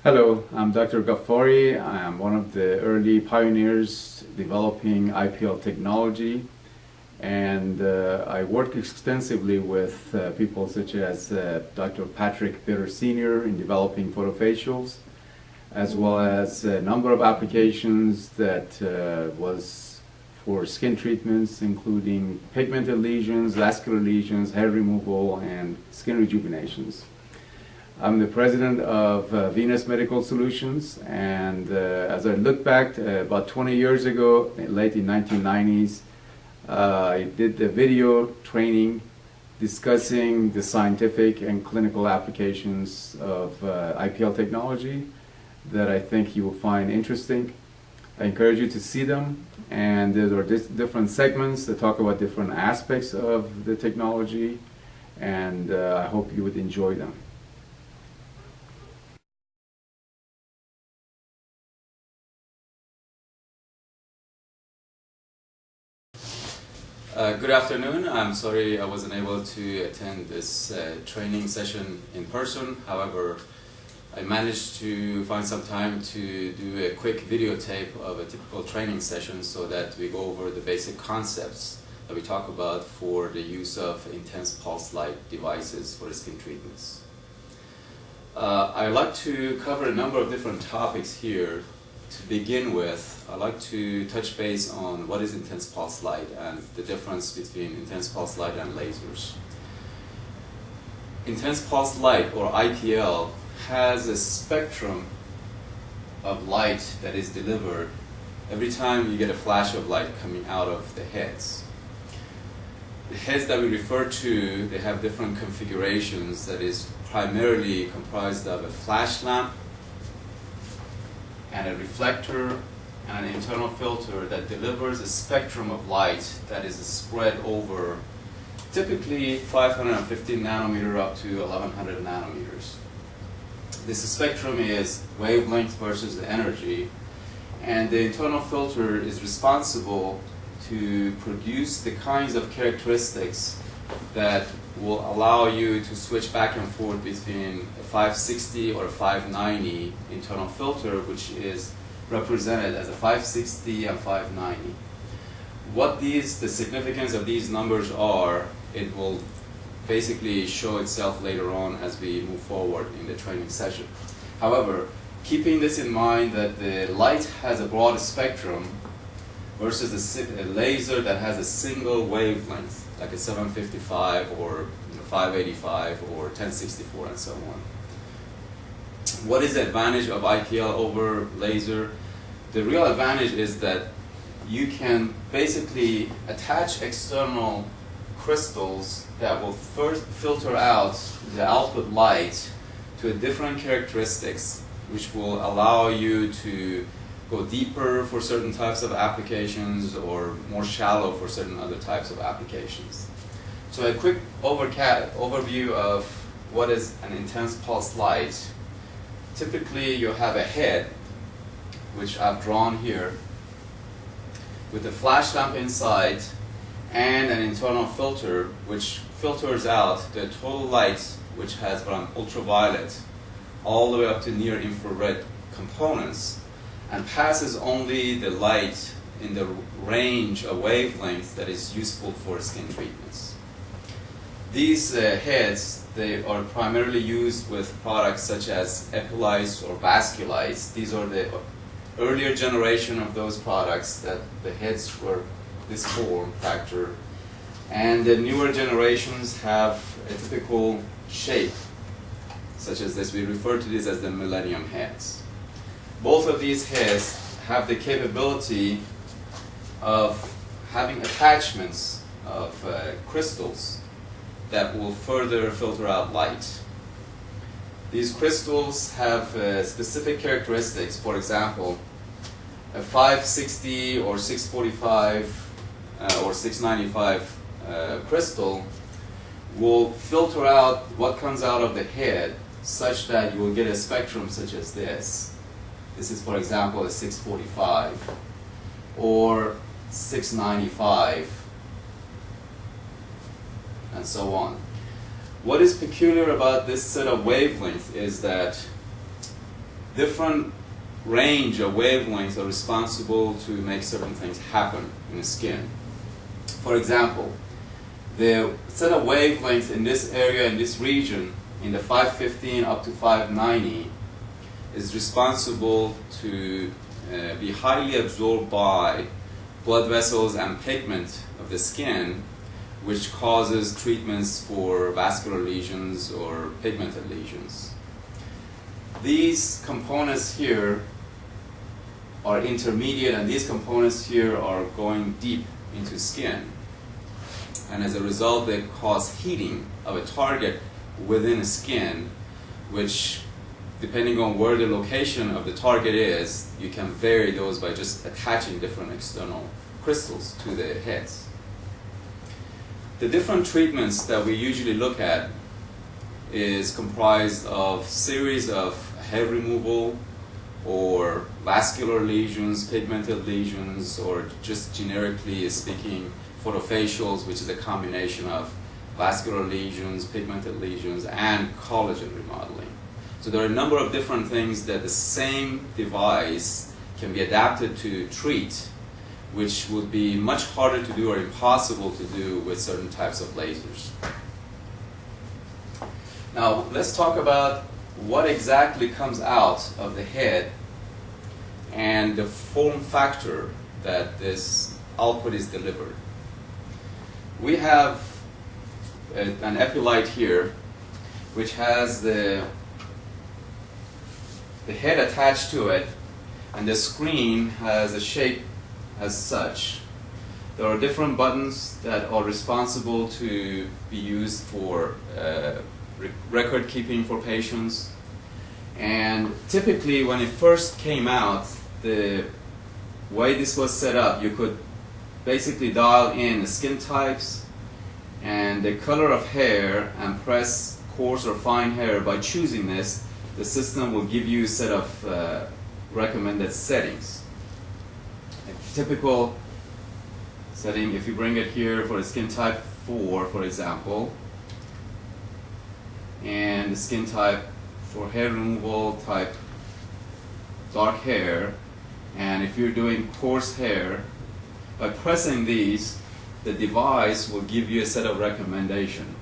Hello, I'm Dr. Ghaffari. I am one of the early pioneers developing IPL technology, and I work extensively with people such as Dr. Patrick Bitter Sr. in developing photofacials, as well as a number of applications that was for skin treatments, including pigmented lesions, vascular lesions, hair removal, and skin rejuvenations. I'm the president of Venus Medical Solutions, and as I look back about 20 years ago, late in 1990s, I did the video training discussing the scientific and clinical applications of IPL technology that I think you will find interesting. I encourage you to see them, and there are different segments that talk about different aspects of the technology, and I hope you would enjoy them. Good afternoon. I'm sorry I wasn't able to attend this training session in person. However, I managed to find some time to do a quick videotape of a typical training session so that we go over the basic concepts that we talk about for the use of intense pulse light devices for skin treatments. I'd like to cover a number of different topics here. To begin with, I'd like to touch base on what is intense pulse light and the difference between intense pulse light and lasers. Intense pulse light, or IPL, has a spectrum of light that is delivered every time you get a flash of light coming out of the heads. The heads that we refer to, they have different configurations that is primarily comprised of a flash lamp and a reflector and an internal filter that delivers a spectrum of light that is spread over typically 550 nanometer up to 1100 nanometers. This spectrum is wavelength versus the energy, and the internal filter is responsible to produce the kinds of characteristics that will allow you to switch back and forth between a 560 or a 590 internal filter, which is represented as a 560 and 590. What the significance of these numbers are, it will basically show itself later on as we move forward in the training session. However, keeping this in mind that the light has a broad spectrum versus a laser that has a single wavelength, like a 755 or 585 or 1064 and so on. What is the advantage of IPL over laser? The real advantage is that you can basically attach external crystals that will first filter out the output light to a different characteristics, which will allow you to go deeper for certain types of applications or more shallow for certain other types of applications. So a quick overview of what is an intense pulse light. Typically you have a head, which I've drawn here, with a flash lamp inside and an internal filter which filters out the total light, which has from ultraviolet all the way up to near infrared components, and passes only the light in the range of wavelength that is useful for skin treatments. These heads, they are primarily used with products such as Epilites or Vasculites. These are the earlier generation of those products that the heads were this form factor, and the newer generations have a typical shape such as this. We refer to this as the millennium heads. Both of these heads have the capability of having attachments of crystals that will further filter out light. These crystals have specific characteristics. For example, a 560 or 645 or 695 crystal will filter out what comes out of the head such that you will get a spectrum such as this. This is, for example, a 645 or 695 and so on. What is peculiar about this set of wavelength is that different range of wavelengths are responsible to make certain things happen in the skin. For example, the set of wavelengths in this area, in this region, in the 515 up to 590, is responsible to be highly absorbed by blood vessels and pigment of the skin, which causes treatments for vascular lesions or pigmented lesions. These components here are intermediate, and these components here are going deep into skin. And as a result, they cause heating of a target within the skin, which, depending on where the location of the target is, you can vary those by just attaching different external crystals to the heads. The different treatments that we usually look at is comprised of series of hair removal or vascular lesions, pigmented lesions, or just generically speaking, photofacials, which is a combination of vascular lesions, pigmented lesions, and collagen remodeling. So there are a number of different things that the same device can be adapted to treat, which would be much harder to do or impossible to do with certain types of lasers. Now, let's talk about what exactly comes out of the head and the form factor that this output is delivered. We have an epilyte here, which has the head attached to it, and the screen has a shape as such. There are different buttons that are responsible to be used for record keeping for patients. And typically when it first came out, the way this was set up, you could basically dial in the skin types and the color of hair and press coarse or fine hair. By choosing this, the system will give you a set of recommended settings. A typical setting, if you bring it here for a skin type 4, for example, and the skin type for hair removal type dark hair, and if you're doing coarse hair, by pressing these, the device will give you a set of recommendation.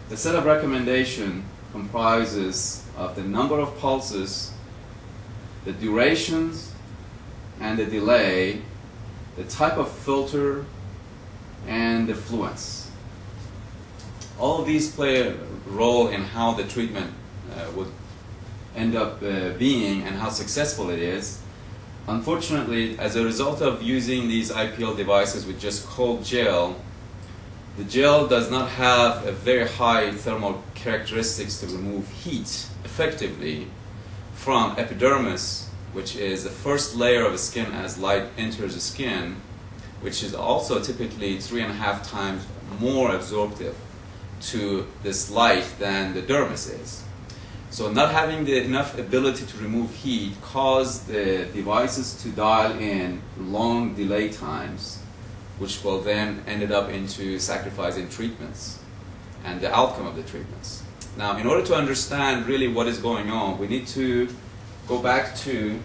The set of recommendation comprises of the number of pulses, the durations and the delay, the type of filter, and the fluence. All of these play a role in how the treatment would end up being and how successful it is. Unfortunately, as a result of using these IPL devices with just cold gel, the gel does not have a very high thermal characteristics to remove heat effectively from epidermis, which is the first layer of the skin as light enters the skin, which is also typically 3.5 times more absorptive to this light than the dermis is. So not having enough ability to remove heat caused the devices to dial in long delay times, which will then ended up into sacrificing treatments and the outcome of the treatments. Now, in order to understand really what is going on, we need to go back to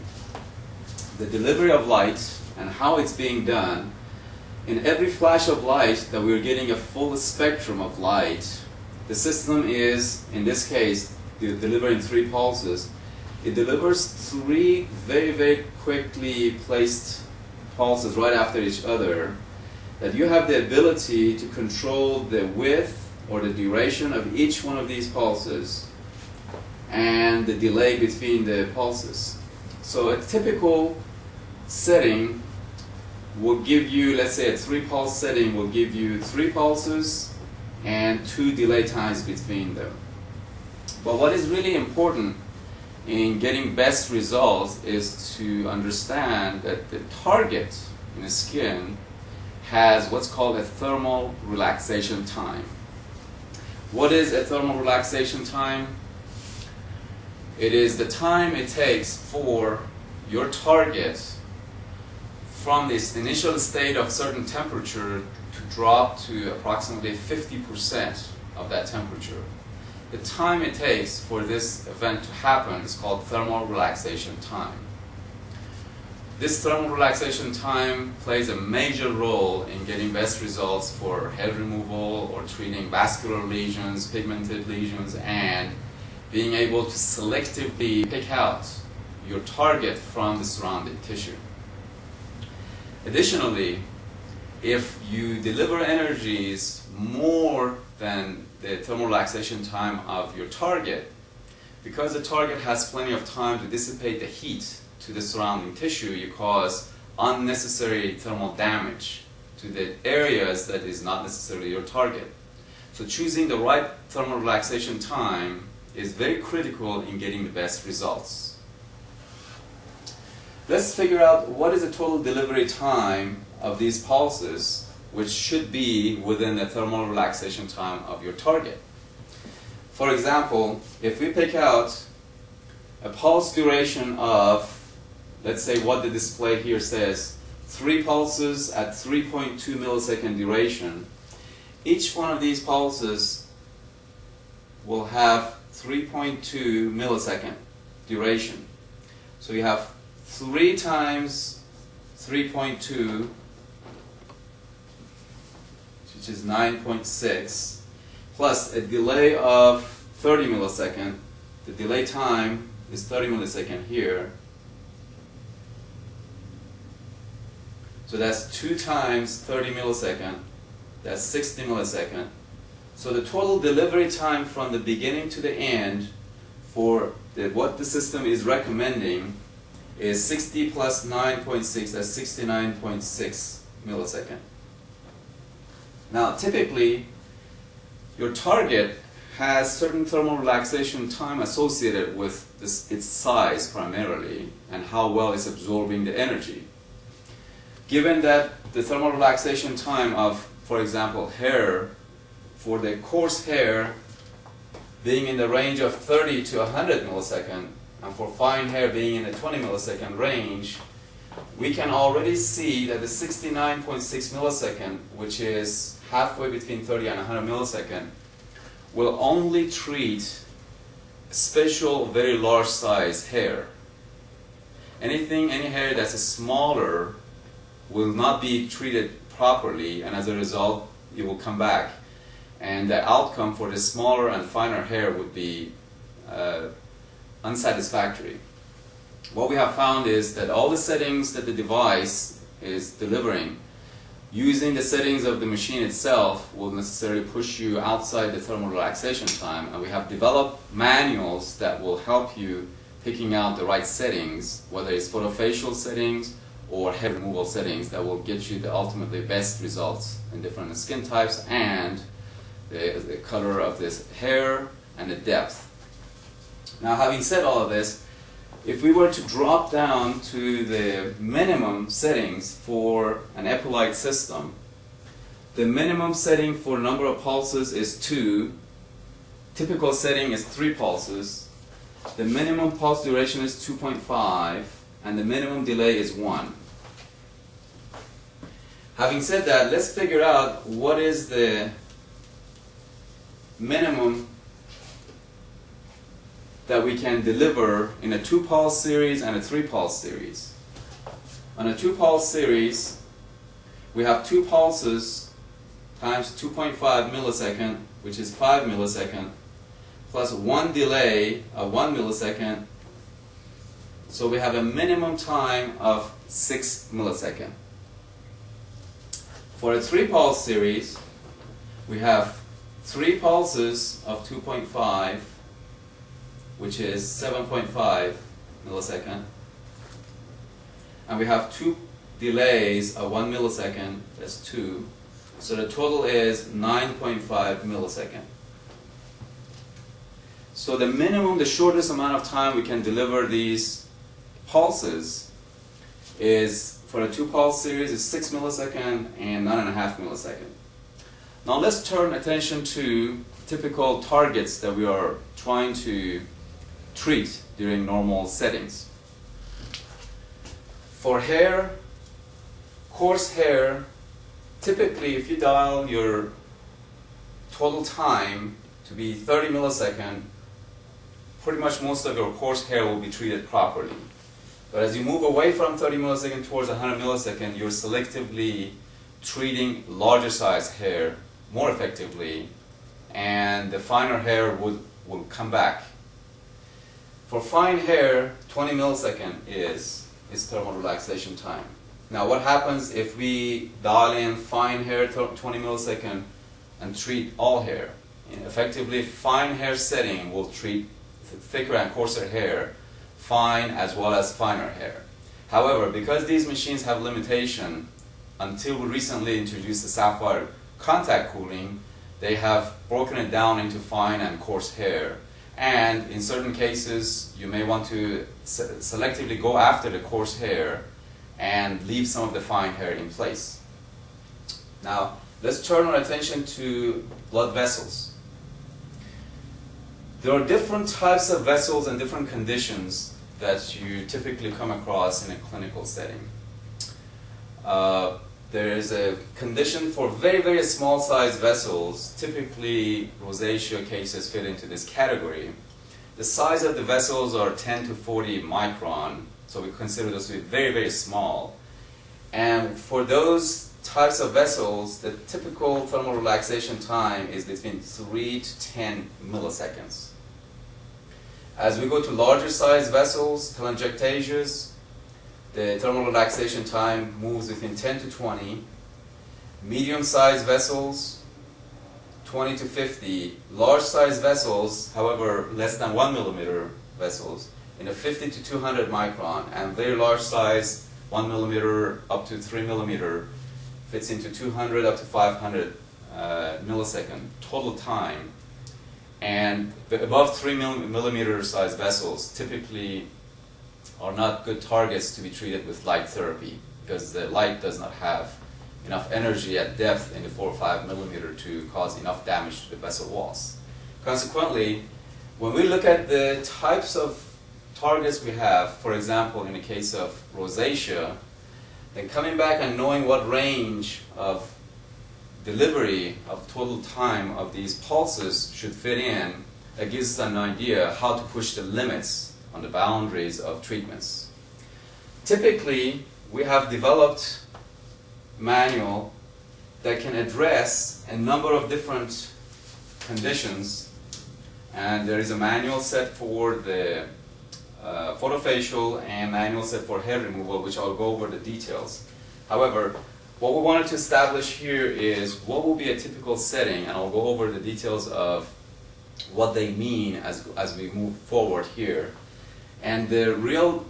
the delivery of light and how it's being done. In every flash of light that we're getting a full spectrum of light, the system is, in this case, delivering 3 pulses. It delivers 3 very, very quickly placed pulses right after each other, that you have the ability to control the width or the duration of each one of these pulses and the delay between the pulses. So a typical setting will give you, let's say a 3-pulse setting will give you 3 pulses and 2 delay times between them. But what is really important in getting best results is to understand that the target in the skin has what's called a thermal relaxation time. What is a thermal relaxation time? It is the time it takes for your target from this initial state of certain temperature to drop to approximately 50% of that temperature. the time it takes for this event to happen is called thermal relaxation time. This thermal relaxation time plays a major role in getting best results for hair removal or treating vascular lesions, pigmented lesions, and being able to selectively pick out your target from the surrounding tissue. Additionally, if you deliver energies more than the thermal relaxation time of your target, because the target has plenty of time to dissipate the heat to the surrounding tissue, you cause unnecessary thermal damage to the areas that is not necessarily your target. So choosing the right thermal relaxation time is very critical in getting the best results. Let's figure out what is the total delivery time of these pulses, which should be within the thermal relaxation time of your target. For example, if we pick out a pulse duration of, let's say what the display here says, 3 pulses at 3.2 millisecond duration, each one of these pulses will have 3.2 millisecond duration. So you have 3 times 3.2, which is 9.6, plus a delay of 30 millisecond. The delay time is 30 millisecond here. So that's 2 times 30 millisecond. That's 60 millisecond. So the total delivery time from the beginning to the end for what the system is recommending is 60 plus 9.6, that's 69.6 millisecond. Now typically your target has certain thermal relaxation time associated with its size primarily and how well it's absorbing the energy. Given that the thermal relaxation time of, for example, hair, for the coarse hair being in the range of 30 to 100 millisecond, and for fine hair being in the 20 millisecond range, we can already see that the 69.6 millisecond, which is halfway between 30 and 100 millisecond, will only treat special, very large size hair. Any hair that's smaller will not be treated properly, and as a result, it will come back. And the outcome for the smaller and finer hair would be unsatisfactory. What we have found is that all the settings that the device is delivering, using the settings of the machine itself, will necessarily push you outside the thermal relaxation time, and we have developed manuals that will help you picking out the right settings, whether it's photofacial settings or hair removal settings, that will get you the ultimately best results in different skin types and the color of this hair and the depth. Now, having said all of this, if we were to drop down to the minimum settings for an epaulite system, the minimum setting for number of pulses is 2. Typical setting is 3 pulses. The minimum pulse duration is 2.5, and the minimum delay is 1. Having said that, let's figure out what is the minimum that we can deliver in a 2-pulse series and a 3-pulse series. On a 2-pulse series, we have 2 pulses times 2.5 millisecond, which is 5 millisecond, plus 1 delay of 1 millisecond. So we have a minimum time of 6 millisecond. For a 3-pulse series, we have 3 pulses of 2.5, which is 7.5 millisecond, and we have 2 delays of 1 millisecond, that's 2, so the total is 9.5 millisecond. So the minimum, the shortest amount of time we can deliver these pulses is, for a 2-pulse series, is 6 millisecond and 9.5 millisecond. Now let's turn attention to typical targets that we are trying to treat during normal settings. For hair, coarse hair, typically if you dial your total time to be 30 millisecond, pretty much most of your coarse hair will be treated properly. But as you move away from 30 millisecond towards 100 millisecond, you're selectively treating larger size hair more effectively, and the finer hair will come back. For fine hair, 20 millisecond is thermal relaxation time. Now what happens if we dial in fine hair 20 millisecond and treat all hair? Effectively, fine hair setting will treat thicker and coarser hair, fine as well as finer hair. However, because these machines have limitation, until we recently introduced the sapphire contact cooling, they have broken it down into fine and coarse hair. And in certain cases, you may want to selectively go after the coarse hair and leave some of the fine hair in place. Now, let's turn our attention to blood vessels. There are different types of vessels and different conditions that you typically come across in a clinical setting. There is a condition for very, very small size vessels. Typically, rosacea cases fit into this category. The size of the vessels are 10 to 40 micron, so we consider those to be very, very small. And for those types of vessels, the typical thermal relaxation time is between 3 to 10 milliseconds. As we go to larger size vessels, telangiectasias, the thermal relaxation time moves within 10 to 20. Medium-sized vessels, 20 to 50. Large-sized vessels, however, less than 1 millimeter vessels, in a 50 to 200 micron. And very large size, 1 millimeter up to 3 millimeter, fits into 200 up to 500 millisecond total time. And the above 3 millimeter size vessels typically are not good targets to be treated with light therapy, because the light does not have enough energy at depth in the 4 or 5 millimeter to cause enough damage to the vessel walls. Consequently, when we look at the types of targets we have, for example, in the case of rosacea, then coming back and knowing what range of delivery of total time of these pulses should fit in, it gives us an idea how to push the limits on the boundaries of treatments. Typically, we have developed a manual that can address a number of different conditions, and there is a manual set for the photofacial and manual set for hair removal, which I'll go over the details. However, what we wanted to establish here is what will be a typical setting, and I'll go over the details of what they mean as we move forward here. And the real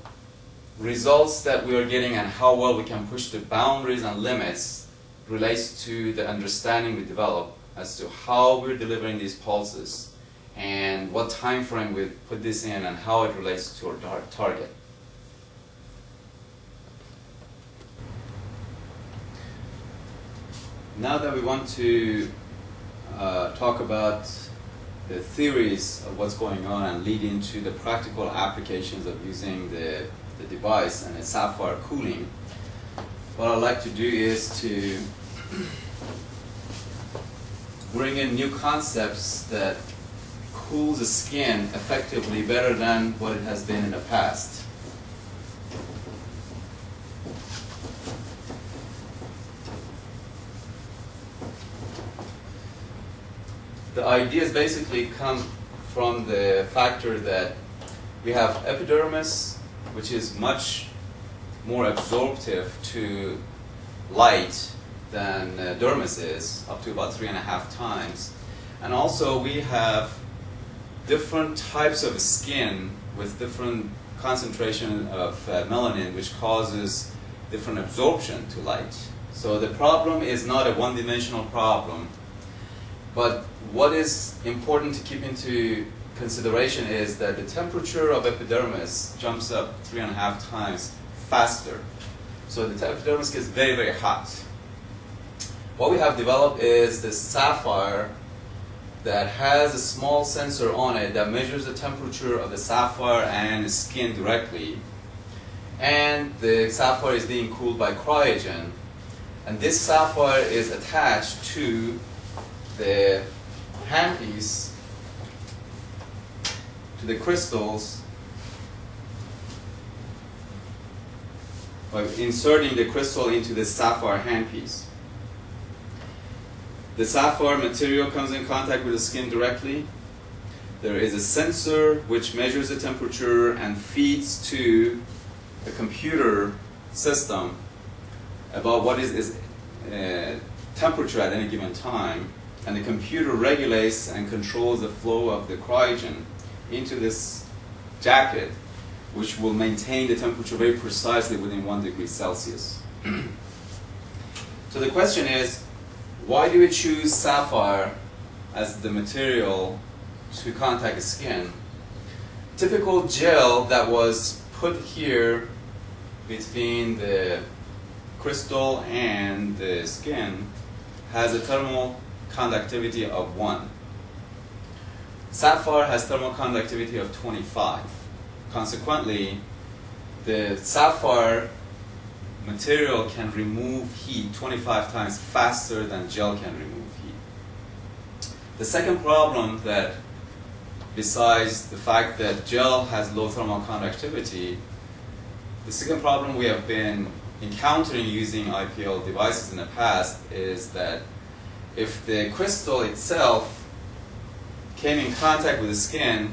results that we are getting and how well we can push the boundaries and limits relates to the understanding we develop as to how we're delivering these pulses and what time frame we put this in and how it relates to our target. Now that we want to talk about the theories of what's going on and lead into the practical applications of using the device and the sapphire cooling, what I'd like to do is to bring in new concepts that cools the skin effectively better than what it has been in the past. The ideas basically come from the factor that we have epidermis, which is much more absorptive to light than dermis is, up to about 3.5 times. And also we have different types of skin with different concentration of melanin, which causes different absorption to light. So the problem is not a one-dimensional problem, but what is important to keep into consideration is that the temperature of epidermis jumps up 3.5 times faster. So the epidermis gets very, very hot. What we have developed is this sapphire that has a small sensor on it that measures the temperature of the sapphire and the skin directly. And the sapphire is being cooled by cryogen. And this sapphire is attached to the handpiece to the crystals by inserting the crystal into the sapphire handpiece. The sapphire material comes in contact with the skin directly. There is a sensor which measures the temperature and feeds to the computer system about what is temperature at any given time, and the computer regulates and controls the flow of the cryogen into this jacket, which will maintain the temperature very precisely within 1 degree Celsius. So the question is, why do we choose sapphire as the material to contact the skin? Typical gel that was put here between the crystal and the skin has a thermal conductivity of 1. Sapphire has thermal conductivity of 25. Consequently, the sapphire material can remove heat 25 times faster than gel can remove heat. The second problem, that besides the fact that gel has low thermal conductivity, the second problem we have been encountering using IPL devices in the past is that if the crystal itself came in contact with the skin,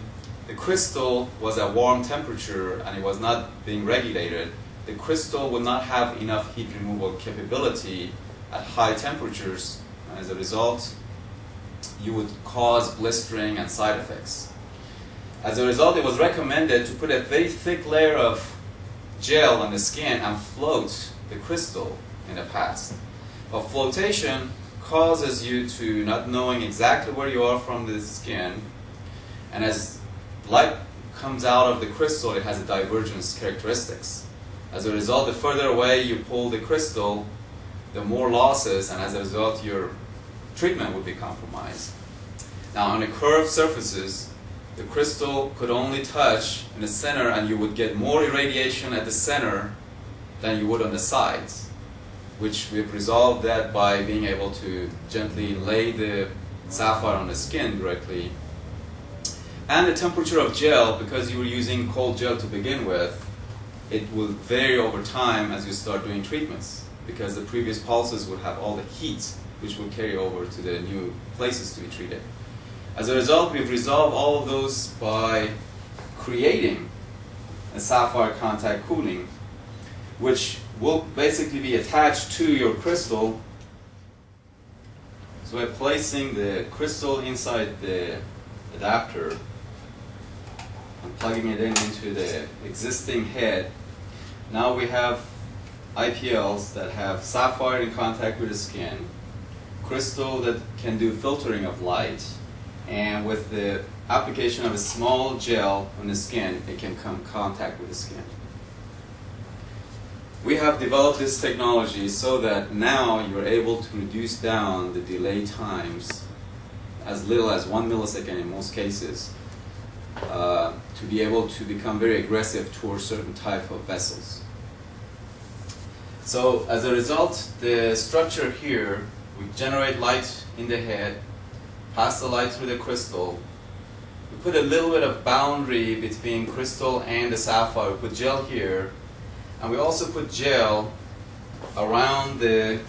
the crystal was at warm temperature and it was not being regulated, the crystal would not have enough heat removal capability at high temperatures, and as a result you would cause blistering and side effects. As a result, it was recommended to put a very thick layer of gel on the skin and float the crystal in the past. But flotation causes you to not knowing exactly where you are from the skin, and as light comes out of the crystal, it has a divergence characteristics. As a result, the further away you pull the crystal, the more losses, and as a result your treatment would be compromised. Now on the curved surfaces, the crystal could only touch in the center, and you would get more irradiation at the center than you would on the sides, which we've resolved that by being able to gently lay the sapphire on the skin directly. And the temperature of gel, because you were using cold gel to begin with, it will vary over time as you start doing treatments, because the previous pulses would have all the heat which will carry over to the new places to be treated. As a result, we've resolved all of those by creating a sapphire contact cooling, which will basically be attached to your crystal. So by placing the crystal inside the adapter and plugging it into the existing head, now we have IPLs that have sapphire in contact with the skin, crystal that can do filtering of light, and with the application of a small gel on the skin, it can come in contact with the skin. We have developed this technology so that now you're able to reduce down the delay times as little as 1 millisecond in most cases, to be able to become very aggressive towards certain type of vessels. So as a result, the structure here, we generate light in the head, pass the light through the crystal. We put a little bit of boundary between crystal and the sapphire. We put gel here, and we also put gel around the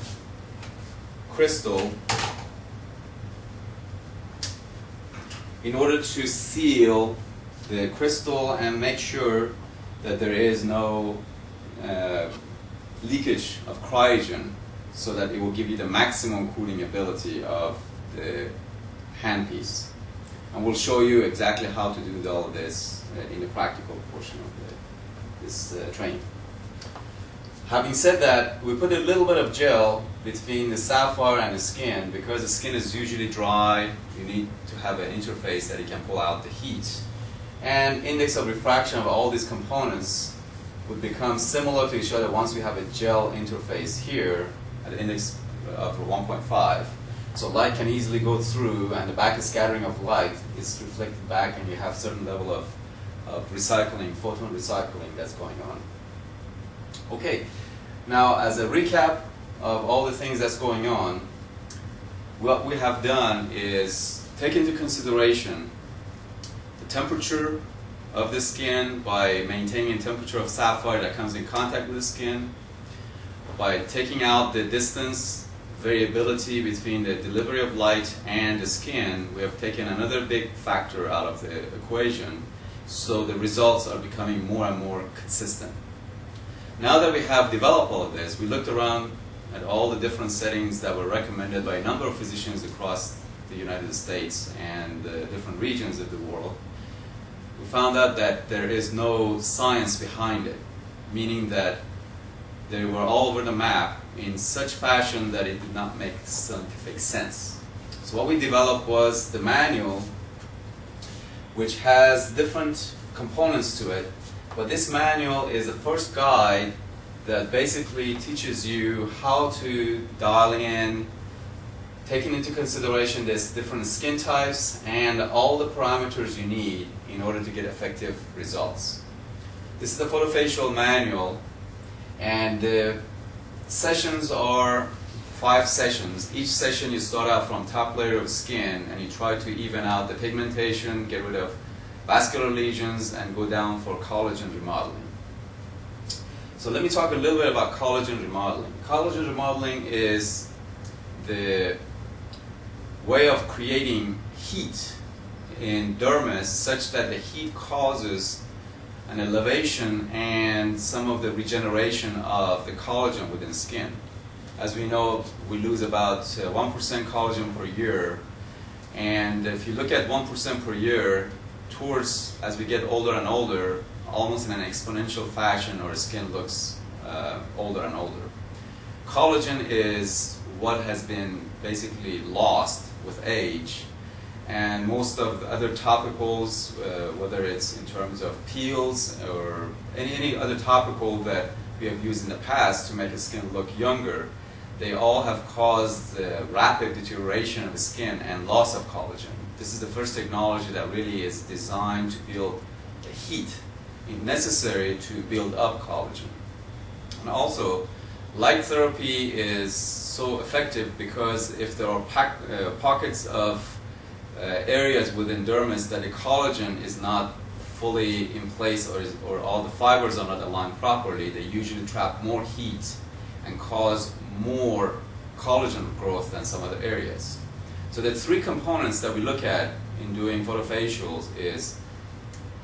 crystal in order to seal the crystal and make sure that there is no leakage of cryogen, so that it will give you the maximum cooling ability of the handpiece. And we'll show you exactly how to do all of this in the practical portion of this training. Having said that, we put a little bit of gel between the sapphire and the skin, because the skin is usually dry. You need to have an interface that it can pull out the heat. And index of refraction of all these components would become similar to each other once we have a gel interface here at an index of 1.5. So light can easily go through, and the back scattering of light is reflected back, and you have certain level of recycling, photon recycling that's going on. Okay, now as a recap of all the things that's going on, what we have done is take into consideration the temperature of the skin by maintaining the temperature of sapphire that comes in contact with the skin, by taking out the distance variability between the delivery of light and the skin. We have taken another big factor out of the equation, so the results are becoming more and more consistent. Now that we have developed all of this, we looked around at all the different settings that were recommended by a number of physicians across the United States and different regions of the world. We found out that there is no science behind it, meaning that they were all over the map in such fashion that it did not make scientific sense. So what we developed was the manual, which has different components to it, but this manual is the first guide that basically teaches you how to dial in, taking into consideration these different skin types and all the parameters you need in order to get effective results. This is the photofacial manual, and the sessions are 5 sessions. Each session you start out from top layer of skin and you try to even out the pigmentation, get rid of vascular lesions, and go down for collagen remodeling. So let me talk a little bit about collagen remodeling. Collagen remodeling is the way of creating heat in dermis such that the heat causes an elevation and some of the regeneration of the collagen within skin. As we know, we lose about 1% collagen per year, and if you look at 1% per year towards, as we get older and older, almost in an exponential fashion, our skin looks older and older. Collagen is what has been basically lost with age, and most of the other topicals, whether it's in terms of peels or any other topical that we have used in the past to make the skin look younger, they all have caused rapid deterioration of the skin and loss of collagen. This is the first technology that really is designed to build the heat necessary to build up collagen. And also, light therapy is so effective because if there are pockets of areas within dermis that the collagen is not fully in place, or all the fibers are not aligned properly, they usually trap more heat and cause more collagen growth than some other areas. So the 3 components that we look at in doing photofacials is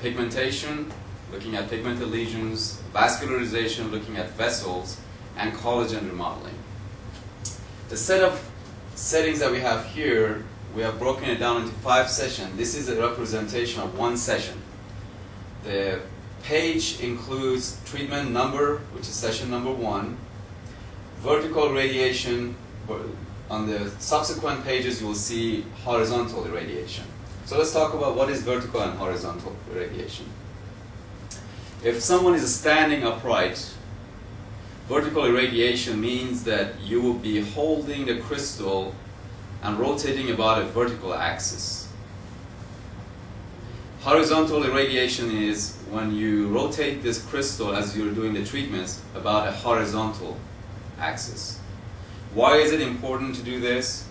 pigmentation, looking at pigmented lesions, vascularization, looking at vessels, and collagen remodeling. The set of settings that we have here, we have broken it down into 5 sessions. This is a representation of 1 session. The page includes treatment number, which is session number 1, vertical irradiation. On the subsequent pages you will see horizontal irradiation. So let's talk about what is vertical and horizontal irradiation. If someone is standing upright, vertical irradiation means that you will be holding the crystal and rotating about a vertical axis. Horizontal irradiation is when you rotate this crystal as you're doing the treatments about a horizontal axis. Why is it important to do this?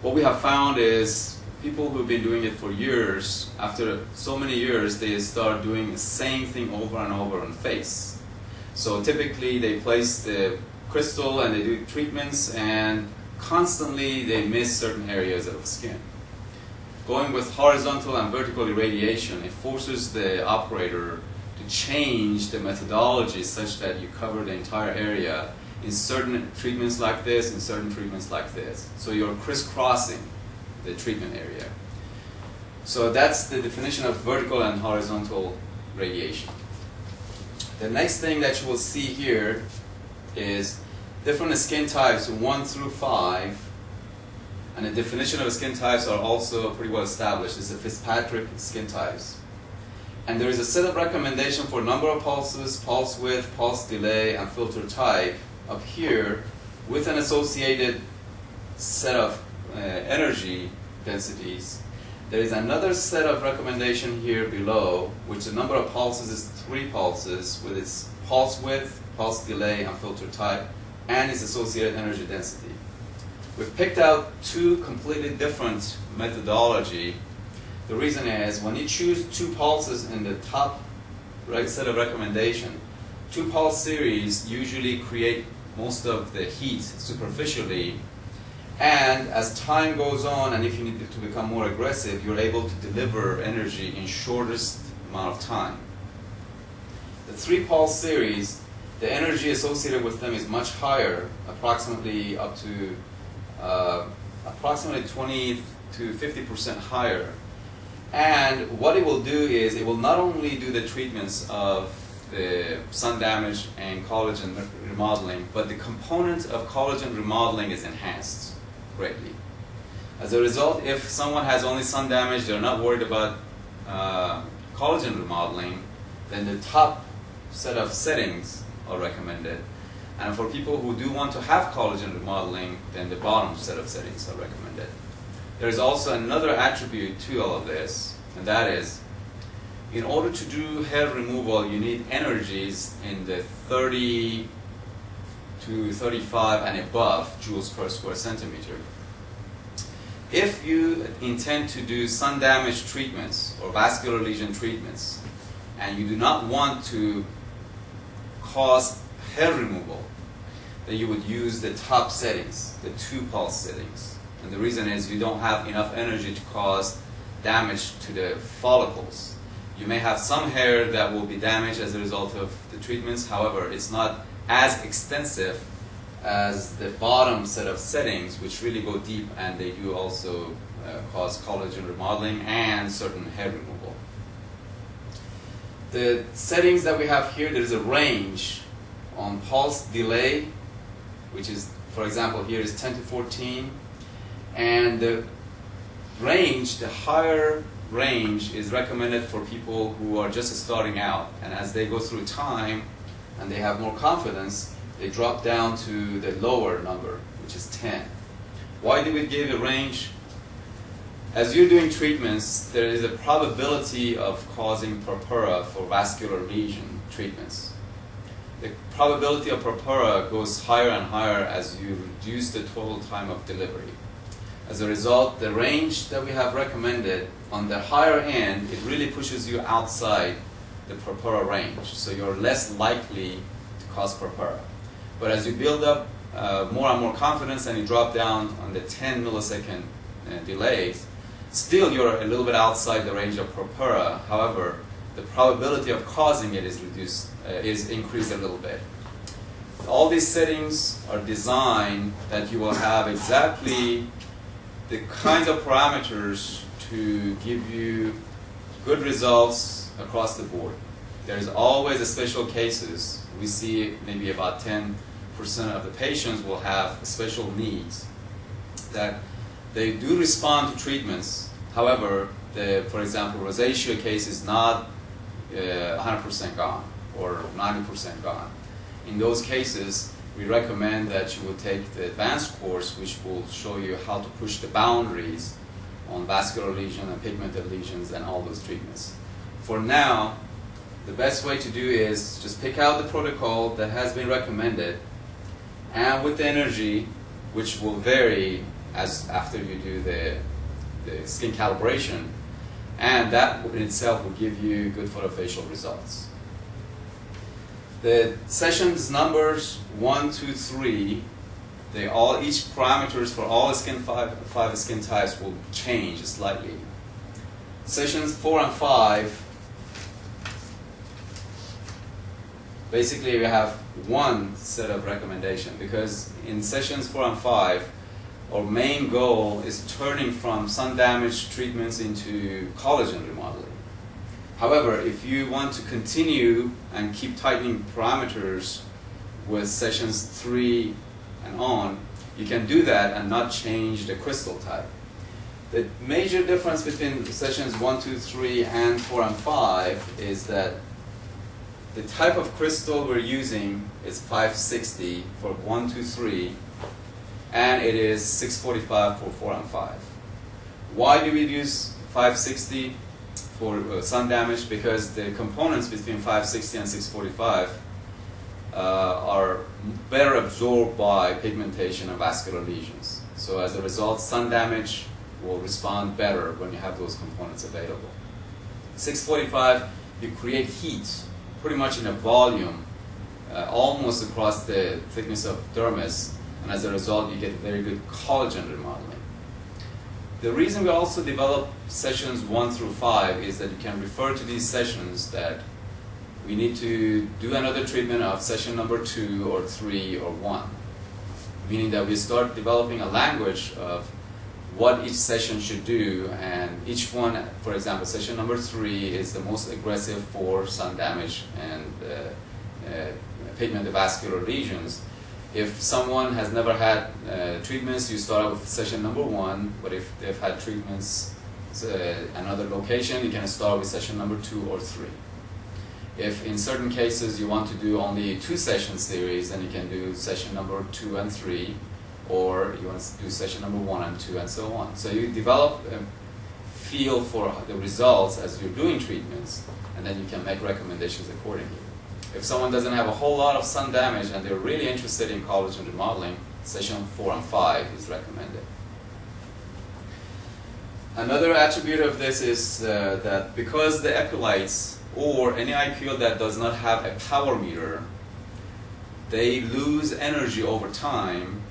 What we have found is people who've been doing it for years, after so many years, they start doing the same thing over and over on face. So typically they place the crystal and they do treatments, and constantly they miss certain areas of the skin. Going with horizontal and vertical irradiation, it forces the operator to change the methodology such that you cover the entire area in certain treatments like this, in certain treatments like this. So you're crisscrossing the treatment area. So that's the definition of vertical and horizontal radiation. The next thing that you will see here is different skin types 1 through 5, and the definition of skin types are also pretty well established. It's the Fitzpatrick skin types. And there is a set of recommendation for number of pulses, pulse width, pulse delay, and filter type up here with an associated set of energy densities. There is another set of recommendation here below, which the number of pulses is 3 pulses with its pulse width, pulse delay, and filter type, and its associated energy density. We've picked out 2 completely different methodology The reason is when you choose 2 pulses in the top set of recommendation, 2 pulse series usually create most of the heat superficially, and as time goes on and if you need to become more aggressive, you're able to deliver energy in shortest amount of time. The 3 pulse series, the energy associated with them is much higher, approximately up to approximately 20 to 50% higher. And what it will do is it will not only do the treatments of the sun damage and collagen remodeling, but the component of collagen remodeling is enhanced greatly. As a result, if someone has only sun damage, they're not worried about collagen remodeling, then the top set of settings are recommended. And for people who do want to have collagen remodeling, then the bottom set of settings are recommended. There's also another attribute to all of this, and that is, in order to do hair removal, you need energies in the 30 to 35 and above joules per square centimeter. If you intend to do sun damage treatments or vascular lesion treatments, and you do not want to cause hair removal, then you would use the top settings, the 2 pulse settings. And the reason is you don't have enough energy to cause damage to the follicles. You may have some hair that will be damaged as a result of the treatments. However, it's not as extensive as the bottom set of settings, which really go deep, and they do also cause collagen remodeling and certain hair removal. The settings that we have here, there is a range on pulse delay, which is, for example, here is 10 to 14. And the range, the higher range, is recommended for people who are just starting out. And as they go through time and they have more confidence, they drop down to the lower number, which is 10. Why do we give a range? As you're doing treatments, there is a probability of causing purpura for vascular lesion treatments. The probability of purpura goes higher and higher as you reduce the total time of delivery. As a result, the range that we have recommended on the higher end, it really pushes you outside the purpura range, so you're less likely to cause purpura. But as you build up more and more confidence and you drop down on the 10 millisecond delays, still you're a little bit outside the range of purpura. However, the probability of causing it is reduced, is increased a little bit. All these settings are designed that you will have exactly the kinds of parameters to give you good results across the board. There's always a special cases. We see maybe about 10% of the patients will have special needs that they do respond to treatments. However, for example, rosacea case is not 100% gone or 90% gone. In those cases, we recommend that you will take the advanced course, which will show you how to push the boundaries on vascular lesion and pigmented lesions and all those treatments. For now, the best way to do is just pick out the protocol that has been recommended, and with the energy, which will vary as after you do the skin calibration, and that in itself will give you good photofacial results. The sessions numbers 1, 2, 3, each parameters for all skin five skin types will change slightly. Sessions 4 and 5, basically we have one set of recommendation, because in sessions 4 and 5, our main goal is turning from sun damage treatments into collagen remodeling. However, if you want to continue and keep tightening parameters with sessions 3 and on, you can do that and not change the crystal type. The major difference between sessions 1, 2, 3, and 4 and 5 is that the type of crystal we're using is 560 for 1, 2, 3, and it is 645 for 4 and 5. Why do we use 560 for sun damage? Because the components between 560 and 645 are better absorbed by pigmentation and vascular lesions. So as a result, sun damage will respond better when you have those components available. 645, you create heat pretty much in a volume almost across the thickness of dermis, and as a result you get very good collagen remodeling. The reason we also develop sessions 1 through 5 is that you can refer to these sessions that we need to do another treatment of session number 2 or 3 or 1. Meaning that we start developing a language of what each session should do, and each one, for example, session number 3 is the most aggressive for sun damage and pigmentovascular lesions. If someone has never had treatments, you start out with session number 1, but if they've had treatments another location, you can start with session number 2 or 3. If in certain cases you want to do only 2 session series, then you can do session number 2 and 3, or you want to do session number 1 and 2 and so on. So you develop a feel for the results as you're doing treatments, and then you can make recommendations accordingly. If someone doesn't have a whole lot of sun damage and they're really interested in collagen remodeling, session 4 and 5 is recommended. Another attribute of this is that because the epilytes or any IPL that does not have a power meter, they lose energy over time.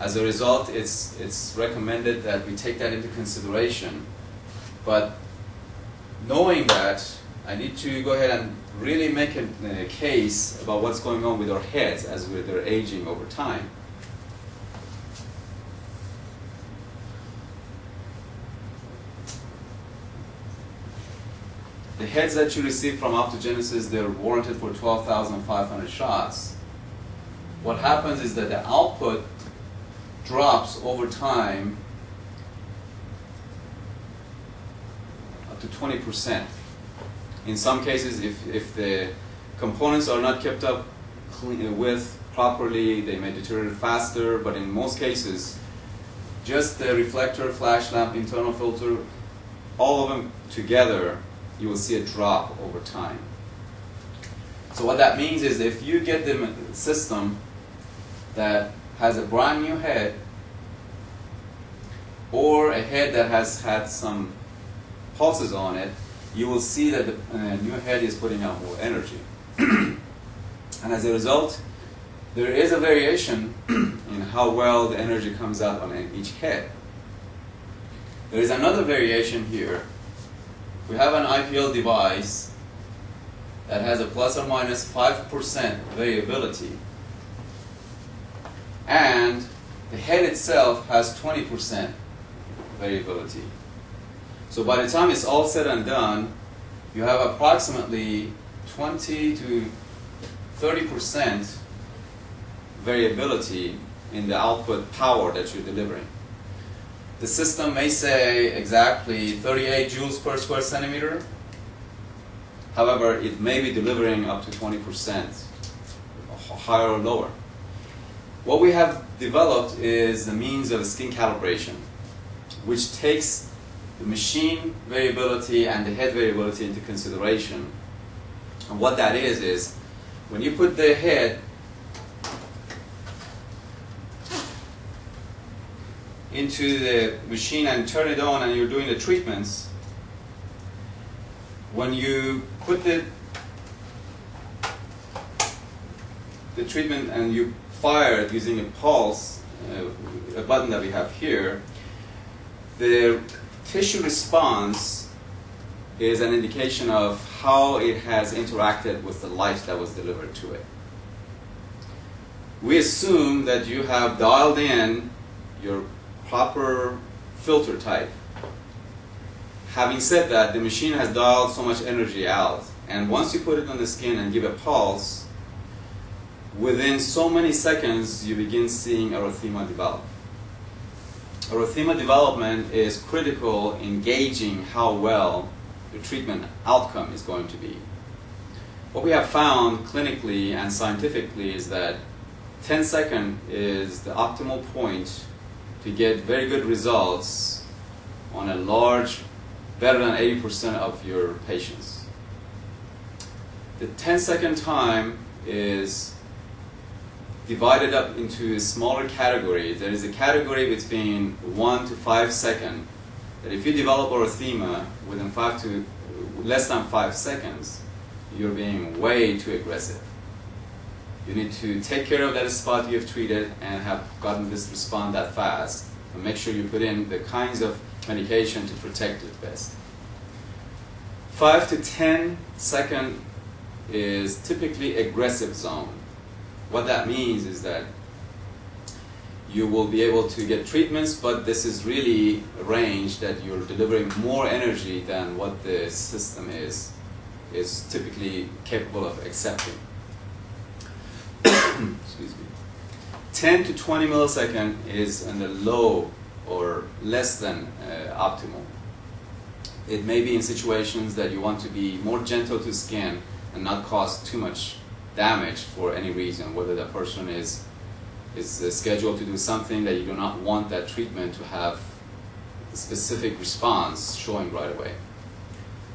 As a result, it's recommended that we take that into consideration. But knowing that, I need to go ahead and really make a case about what's going on with our heads as they're aging over time. The heads that you receive from optogenesis, they're warranted for 12,500 shots. What happens is that the output drops over time up to 20%. In some cases, if the components are not kept up with properly, they may deteriorate faster, but in most cases, just the reflector, flash lamp, internal filter, all of them together, you will see a drop over time. So what that means is if you get the system that has a brand new head, or a head that has had some pulses on it, you will see that the new head is putting out more energy. And as a result, there is a variation in how well the energy comes out on each head. There is another variation here. We have an IPL device that has a plus or minus 5% variability, and the head itself has 20% variability. So by the time it's all said and done, you have approximately 20 to 30% variability in the output power that you're delivering. The system may say exactly 38 joules per square centimeter. However, it may be delivering up to 20%, higher or lower. What we have developed is a means of skin calibration, which takes the machine variability and the head variability into consideration. And what that is when you put the head into the machine and turn it on and you're doing the treatments, when you put the treatment and you fire it using a pulse, a button that we have here, the tissue response is an indication of how it has interacted with the light that was delivered to it. We assume that you have dialed in your proper filter type. Having said that, the machine has dialed so much energy out, and once you put it on the skin and give a pulse, within so many seconds you begin seeing erythema develop. Erythema development is critical in gauging how well the treatment outcome is going to be. What we have found clinically and scientifically is that 10 seconds is the optimal point to get very good results on a large, better than 80% of your patients. The 10-second time is divided up into a smaller category. There is a category between 1 to 5 seconds that if you develop erythema within less than 5 seconds, you're being way too aggressive. You need to take care of that spot you have treated and have gotten this response that fast, and make sure you put in the kinds of medication to protect it best. 5 to 10 second is typically aggressive zone. What that means is that you will be able to get treatments, but this is really a range that you're delivering more energy than what the system is typically capable of accepting. Excuse me. 10 to 20 millisecond is in the low or less than optimal. It may be in situations that you want to be more gentle to skin and not cause too much damage for any reason, whether the person is scheduled to do something that you do not want that treatment to have a specific response showing right away.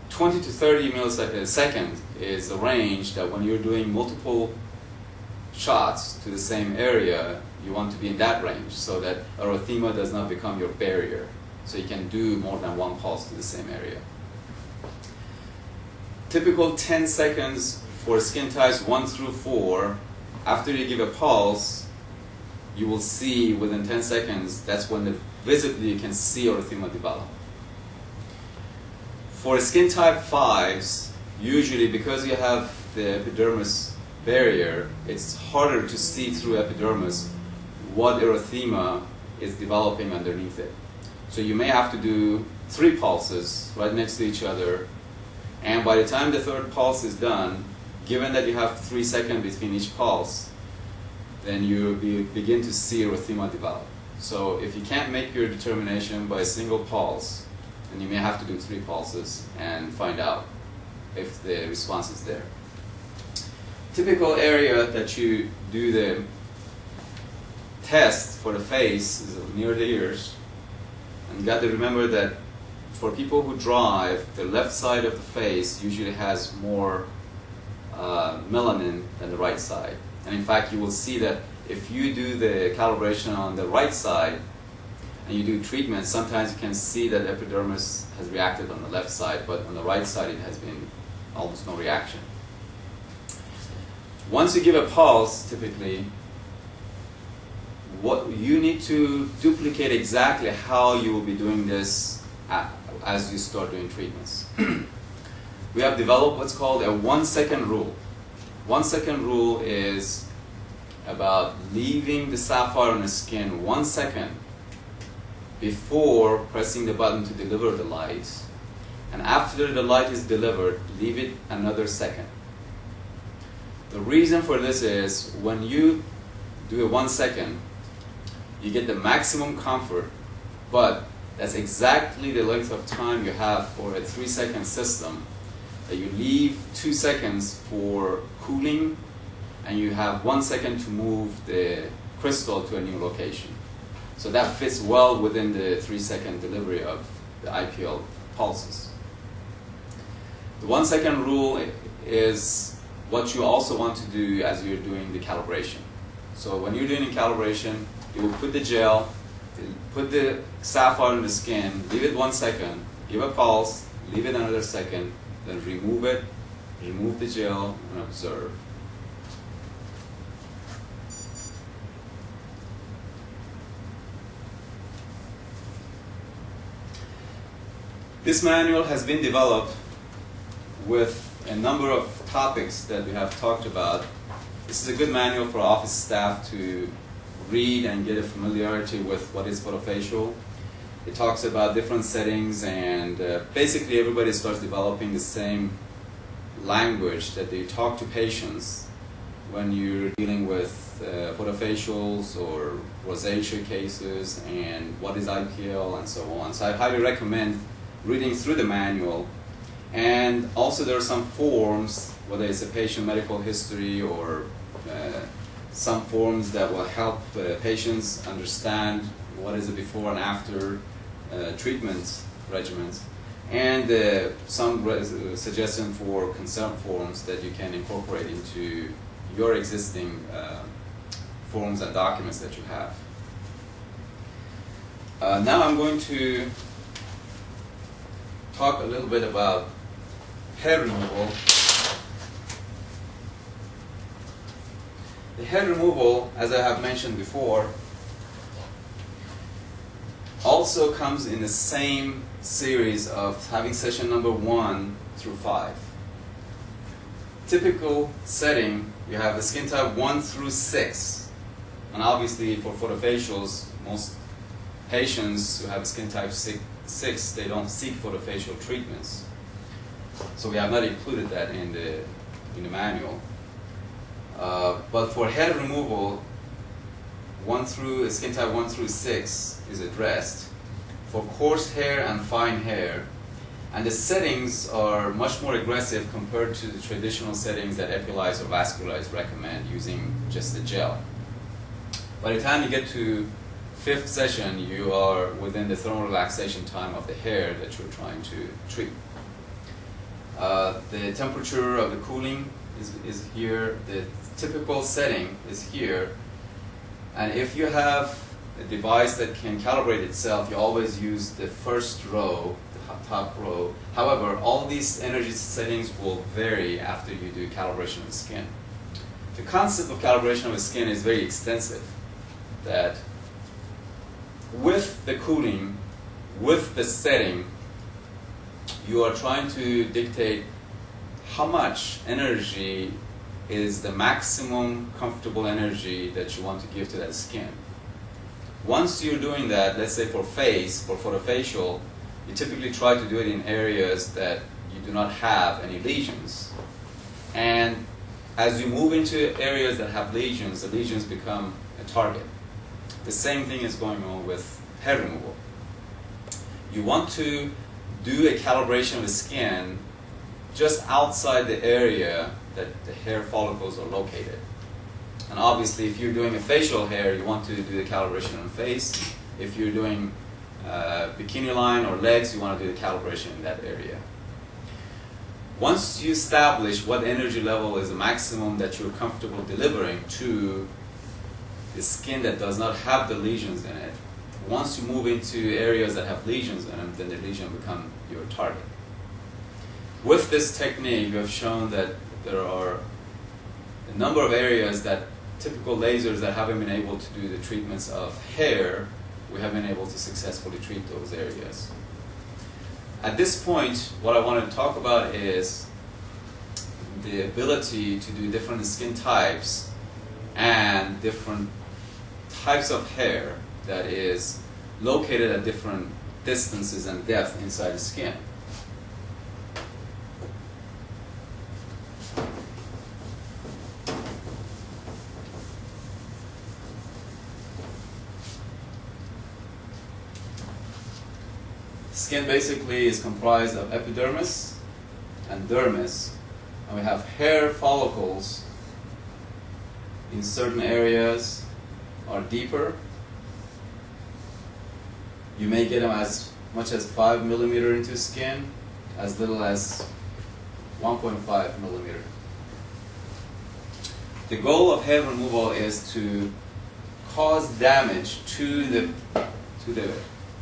20 to 30 milliseconds is a range that when you're doing multiple shots to the same area, you want to be in that range so that erythema does not become your barrier. So you can do more than one pulse to the same area. Typical 10 seconds for skin types 1 through 4, after you give a pulse, you will see within 10 seconds, that's when visibly you can see erythema develop. For skin type 5s, usually because you have the epidermis barrier, it's harder to see through epidermis what erythema is developing underneath it. So you may have to do 3 pulses right next to each other, and by the time the 3rd pulse is done, given that you have 3 seconds between each pulse, then you begin to see erythema develop. So if you can't make your determination by a single pulse, then you may have to do 3 pulses and find out if the response is there. Typical area that you do the test for the face is near the ears. And you got to remember that for people who drive, the left side of the face usually has more melanin than the right side. And in fact, you will see that if you do the calibration on the right side and you do treatment, sometimes you can see that epidermis has reacted on the left side, but on the right side it has been almost no reaction. Once you give a pulse, typically, what you need to duplicate exactly how you will be doing this as you start doing treatments. We have developed what's called a 1 second rule. 1 second rule is about leaving the sapphire on the skin 1 second before pressing the button to deliver the light, and after the light is delivered, leave it another second. The reason for this is when you do a 1 second, you get the maximum comfort, but that's exactly the length of time you have for a 3 second system, that you leave 2 seconds for cooling and you have 1 second to move the crystal to a new location. So that fits well within the 3 second delivery of the IPL pulses. The 1 second rule is what you also want to do as you're doing the calibration. So when you're doing the calibration, you will put the gel, put the sapphire on the skin, leave it 1 second, give a pulse, leave it another second, then remove it, remove the gel, and observe. This manual has been developed with a number of topics that we have talked about. This is a good manual for office staff to read and get a familiarity with what is photofacial. It talks about different settings, and basically everybody starts developing the same language that they talk to patients when you're dealing with photofacials or rosacea cases and what is IPL and so on. So I highly recommend reading through the manual. And also there are some forms, whether it's a patient medical history or some forms that will help patients understand what is the before and after treatment regimens, and some suggestion for consent forms that you can incorporate into your existing forms and documents that you have. Now I'm going to talk a little bit about hair removal. The hair removal, as I have mentioned before, also comes in the same series of having session number 1 through 5. Typical setting, you have the skin type 1 through 6. And obviously for photofacials, most patients who have skin type 6, they don't seek photofacial treatments. So we have not included that in the manual. But for hair removal, skin type 1 through 6 is addressed. For coarse hair and fine hair, and the settings are much more aggressive compared to the traditional settings that Epilyze or Vascularize recommend using just the gel. By the time you get to 5th session, you are within the thermal relaxation time of the hair that you're trying to treat. The temperature of the cooling is here. The typical setting is here. And if you have a device that can calibrate itself, you always use the first row, the top row. However, all these energy settings will vary after you do calibration of the skin. The concept of calibration of the skin is very extensive. That with the cooling, with the setting, you are trying to dictate how much energy is the maximum comfortable energy that you want to give to that skin. Once you're doing that, let's say for face, for photofacial, you typically try to do it in areas that you do not have any lesions. And as you move into areas that have lesions, the lesions become a target. The same thing is going on with hair removal. You want to do a calibration of the skin just outside the area that the hair follicles are located. And obviously, if you're doing a facial hair, you want to do the calibration on the face. If you're doing bikini line or legs, you want to do the calibration in that area. Once you establish what energy level is the maximum that you're comfortable delivering to the skin that does not have the lesions in it, once you move into areas that have lesions in them, then the lesion become your target. With this technique, we have shown that there are a number of areas that typical lasers that haven't been able to do the treatments of hair, we have been able to successfully treat those areas. At this point, what I want to talk about is the ability to do different skin types and different types of hair that is located at different distances and depth inside the skin. Skin basically is comprised of epidermis and dermis, and we have hair follicles in certain areas are deeper. You may get them as much as 5 millimeter into skin, as little as 1.5 millimeter. The goal of hair removal is to cause damage to the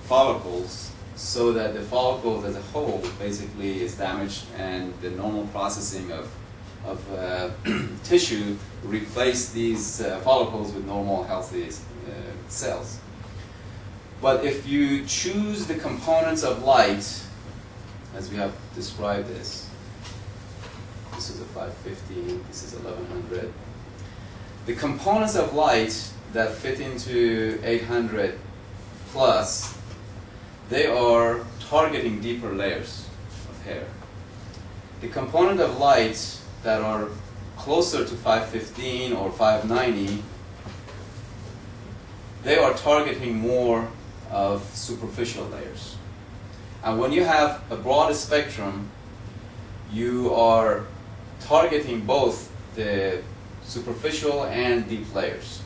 follicles, so that the follicles as a whole basically is damaged and the normal processing of tissue replace these follicles with normal healthy cells. But if you choose the components of light, as we have described this is a 550, this is 1100. The components of light that fit into 800 plus, they are targeting deeper layers of hair. The component of light that are closer to 515 or 590, they are targeting more of superficial layers. And when you have a broad spectrum, you are targeting both the superficial and deep layers.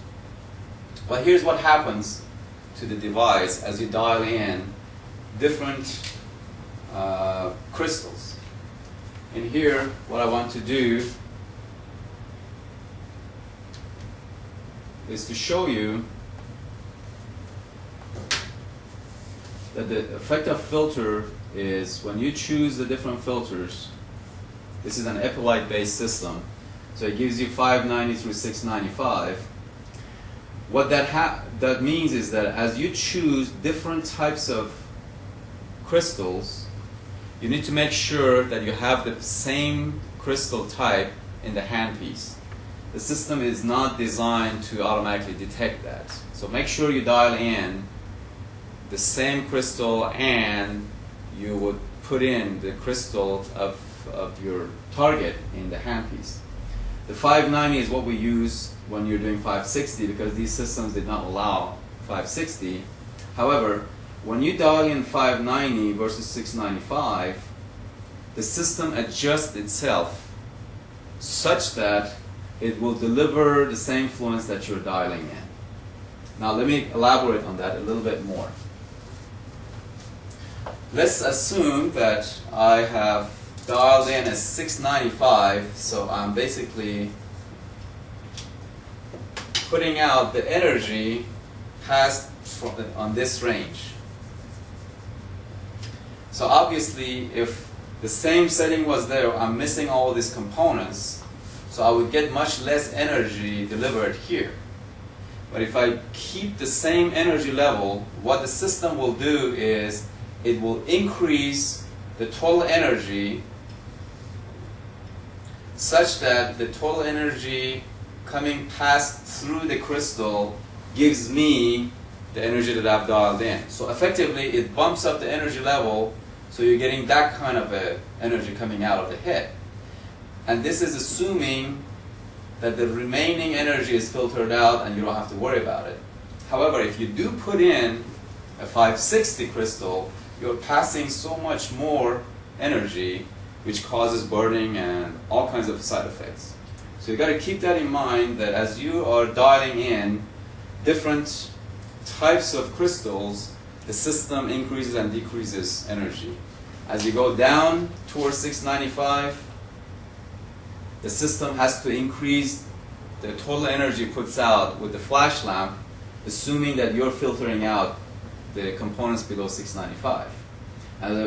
But here's what happens to the device as you dial in different crystals. In here, what I want to do is to show you that the effect of filter is when you choose the different filters. This is an epilite based system, so it gives you 590 through 695. What that means is that as you choose different types of crystals, you need to make sure that you have the same crystal type in the handpiece. The system is not designed to automatically detect that. So make sure you dial in the same crystal, and you would put in the crystal of your target in the handpiece. The 590 is what we use when you're doing 560, because these systems did not allow 560. However, when you dial in 590 versus 695, the system adjusts itself such that it will deliver the same fluence that you're dialing in. Now let me elaborate on that a little bit more. Let's assume that I have dialed in as 695, so I'm basically putting out the energy passed on this range. So obviously, if the same setting was there, I'm missing all these components, so I would get much less energy delivered here. But if I keep the same energy level, what the system will do is it will increase the total energy such that the total energy coming past through the crystal gives me the energy that I've dialed in. So effectively, it bumps up the energy level, so you're getting that kind of energy coming out of the head. And this is assuming that the remaining energy is filtered out and you don't have to worry about it. However, if you do put in a 560 crystal, you're passing so much more energy, which causes burning and all kinds of side effects. So you've got to keep that in mind, that as you are dialing in different types of crystals, the system increases and decreases energy. As you go down towards 695, the system has to increase the total energy it puts out with the flash lamp, assuming that you're filtering out the components below 695.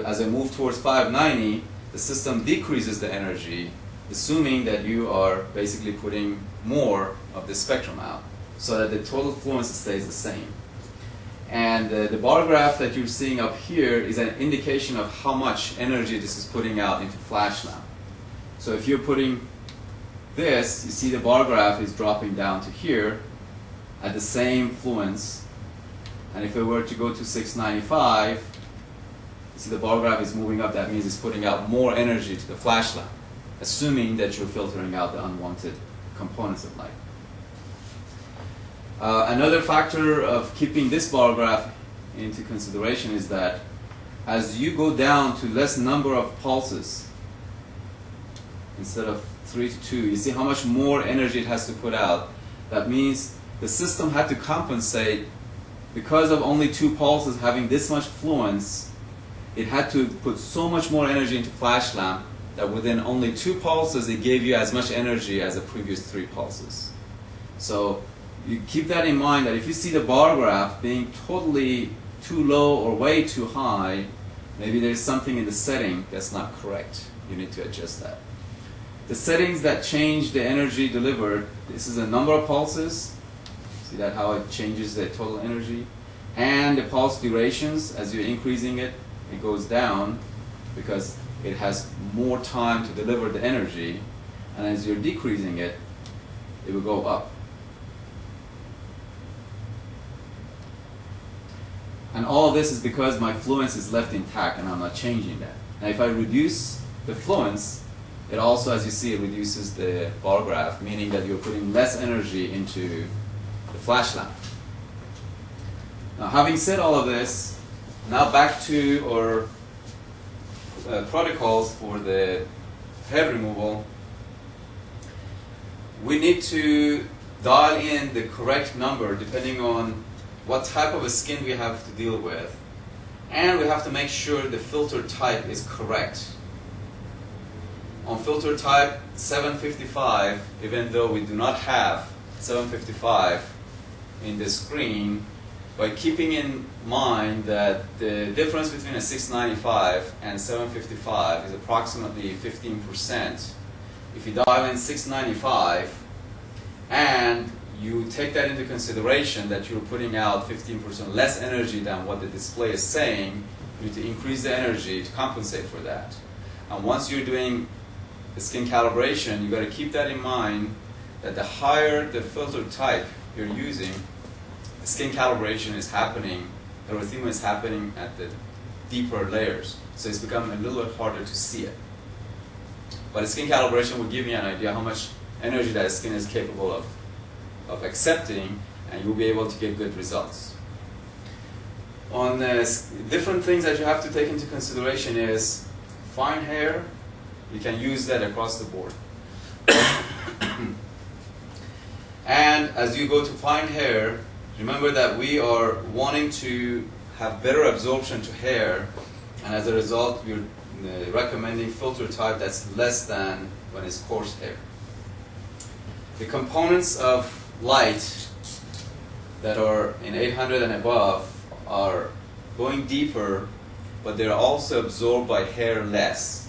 As I move towards 590, the system decreases the energy, assuming that you are basically putting more of the spectrum out, so that the total fluence stays the same. And the bar graph that you're seeing up here is an indication of how much energy this is putting out into flash lamp. So if you're putting this, you see the bar graph is dropping down to here at the same fluence. And if it were to go to 695, you see the bar graph is moving up. That means it's putting out more energy to the flash lamp, assuming that you're filtering out the unwanted components of light. Another factor of keeping this bar graph into consideration is that as you go down to less number of pulses, instead of 3 to 2, you see how much more energy it has to put out. That means the system had to compensate because of only 2 pulses having this much fluence. It had to put so much more energy into flash lamp that within only 2 pulses it gave you as much energy as the previous 3 pulses. So you keep that in mind, that if you see the bar graph being totally too low or way too high, maybe there's something in the setting that's not correct. You need to adjust that. The settings that change the energy delivered, this is the number of pulses. See that how it changes the total energy? And the pulse durations, as you're increasing it, it goes down because it has more time to deliver the energy. And as you're decreasing it, it will go up. And all of this is because my fluence is left intact and I'm not changing that. Now if I reduce the fluence, it also, as you see, it reduces the bar graph, meaning that you're putting less energy into the flash lamp. Now having said all of this, now back to our protocols for the head removal. We need to dial in the correct number depending on what type of a skin we have to deal with, and we have to make sure the filter type is correct. On filter type 755, even though we do not have 755 in the screen by keeping in mind that the difference between a 695 and 755 is approximately 15%. If you dial in 695 and you take that into consideration that you're putting out 15% less energy than what the display is saying, you need to increase the energy to compensate for that. And once you're doing the skin calibration, you've got to keep that in mind, that the higher the filter type you're using, the skin calibration is happening, the erythema is happening at the deeper layers. So it's becoming a little bit harder to see it. But the skin calibration will give you an idea how much energy that skin is capable of accepting, and you'll be able to get good results. On different things that you have to take into consideration is fine hair. You can use that across the board. And as you go to fine hair, remember that we are wanting to have better absorption to hair, and as a result, we're recommending filter type that's less than when it's coarse hair. The components of light that are in 800 and above are going deeper, but they're also absorbed by hair less.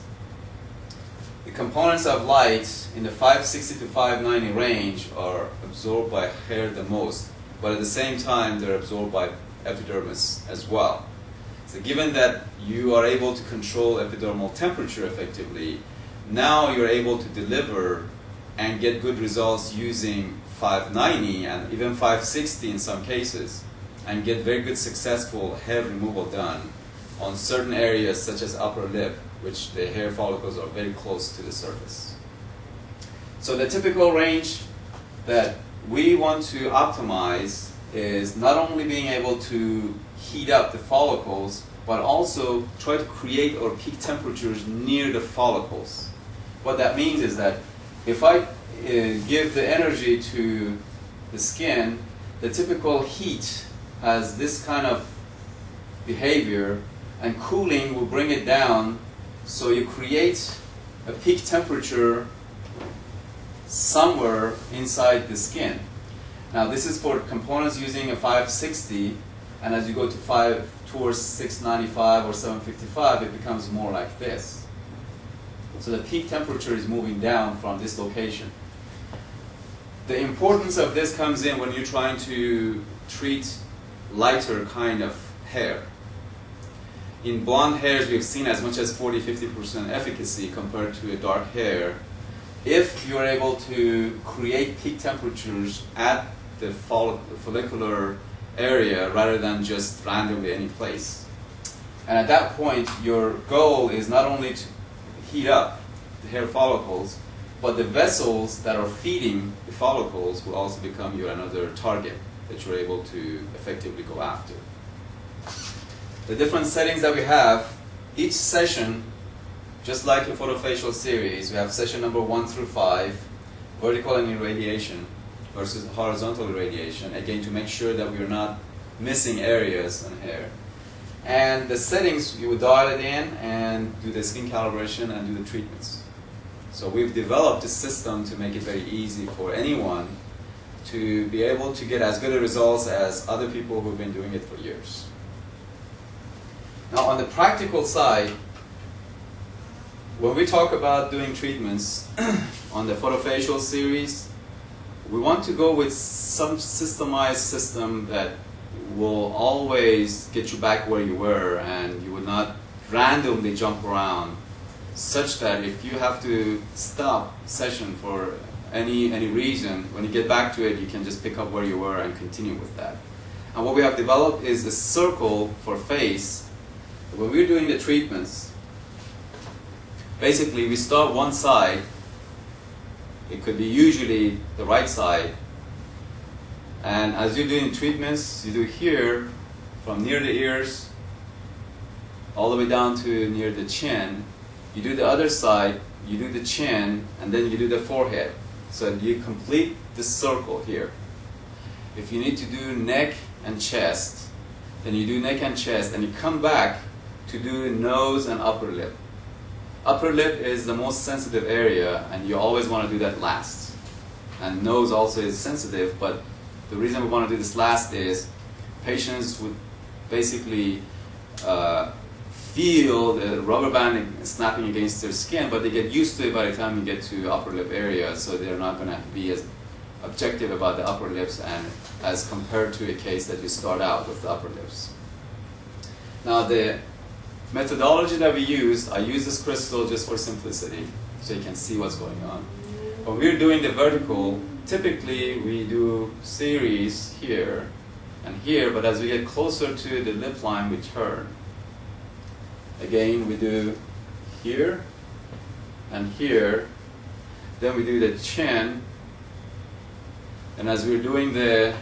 The components of light in the 560 to 590 range are absorbed by hair the most, but at the same time they're absorbed by epidermis as well. So given that you are able to control epidermal temperature effectively, now you're able to deliver and get good results using 590 and even 560 in some cases, and get very good successful hair removal done on certain areas such as upper lip, which the hair follicles are very close to the surface. So the typical range that we want to optimize is not only being able to heat up the follicles, but also try to create or peak temperatures near the follicles. What that means is that if I give the energy to the skin, the typical heat has this kind of behavior, and cooling will bring it down, so you create a peak temperature somewhere inside the skin. Now this is for components using a 560, and as you go to towards 695 or 755, it becomes more like this. So the peak temperature is moving down from this location. The importance of this comes in when you're trying to treat lighter kind of hair. In blonde hairs, we've seen as much as 40-50% efficacy compared to a dark hair, if you're able to create peak temperatures at the follicular area rather than just randomly any place. And at that point, your goal is not only to heat up the hair follicles, but the vessels that are feeding the follicles will also become your another target that you're able to effectively go after. The different settings that we have, each session, just like a photofacial series, we have session number 1 through 5, vertical and irradiation versus horizontal irradiation, again to make sure that we're not missing areas on hair. And the settings, you would dial it in and do the skin calibration and do the treatments. So we've developed a system to make it very easy for anyone to be able to get as good a results as other people who've been doing it for years. Now on the practical side, when we talk about doing treatments on the photofacial series, we want to go with some systemized system that will always get you back where you were, and you would not randomly jump around, such that if you have to stop session for any reason, when you get back to it, you can just pick up where you were and continue with that. And what we have developed is a circle for face. When we're doing the treatments, basically we start one side. It could be usually the right side. And as you're doing treatments, you do here from near the ears all the way down to near the chin. You do the other side, you do the chin, and then you do the forehead. So you complete this circle here. If you need to do neck and chest, then you do neck and chest, and you come back to do nose and upper lip. Upper lip is the most sensitive area, and you always want to do that last. And nose also is sensitive, but The reason we want to do this last is patients would basically feel the rubber band snapping against their skin, but they get used to it by the time you get to upper lip area, so they're not going to be as objective about the upper lips and as compared to a case that you start out with the upper lips. Now the methodology that we used, I use this crystal just for simplicity, so you can see what's going on. When we're doing the vertical, typically we do series here and here, but as we get closer to the lip line, we turn. Again, we do here and here, then we do the chin, and as we're doing the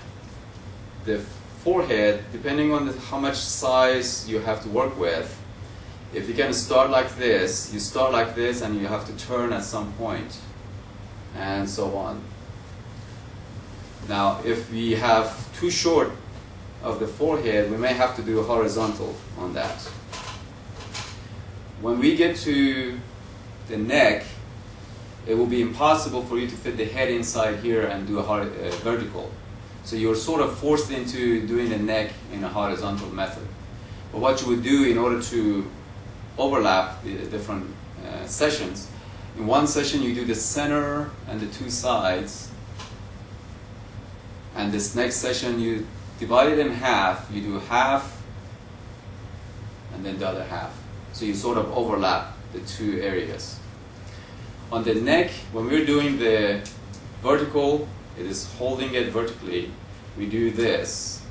forehead, depending on how much size you have to work with, if you can start like this, you start like this and you have to turn at some point, and so on. Now, if we have too short of the forehead, we may have to do a horizontal on that. When we get to the neck, it will be impossible for you to fit the head inside here and do a vertical. So you're sort of forced into doing the neck in a horizontal method. But what you would do in order to overlap the different sessions, in one session you do the center and the two sides, and this next session you divide it in half. You do half and then the other half. So you sort of overlap the two areas. On the neck, when we're doing the vertical, it is holding it vertically. We do this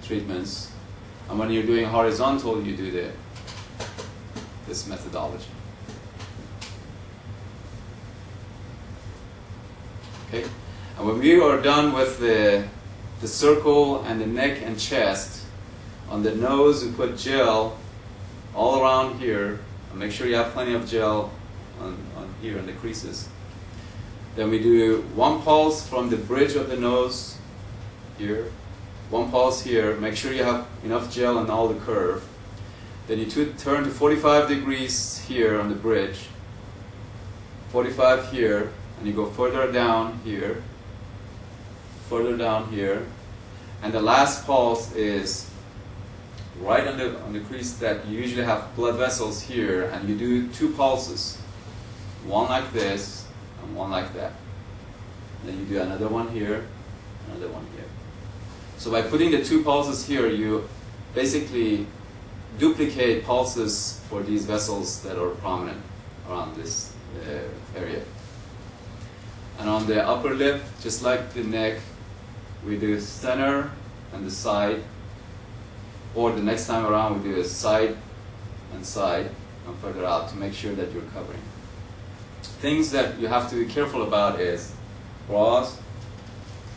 treatments, and when you're doing horizontal, you do this methodology. Okay, and when we are done with the circle and the neck and chest, on the nose we put gel all around here, and make sure you have plenty of gel on here in the creases. Then we do one pulse from the bridge of the nose here, one pulse here, make sure you have enough gel on all the curve. Then you turn to 45 degrees here on the bridge, 45 here, and you go further down here, further down here, and the last pulse is right on the crease that you usually have blood vessels here, and you do two pulses, one like this and one like that. Then you do another one here, another one here. So by putting the two pulses here, you basically duplicate pulses for these vessels that are prominent around this area. And on the upper lip, just like the neck, we do center and the side, or the next time around we do a side and further out to make sure that you're covering. Things that you have to be careful about is bras.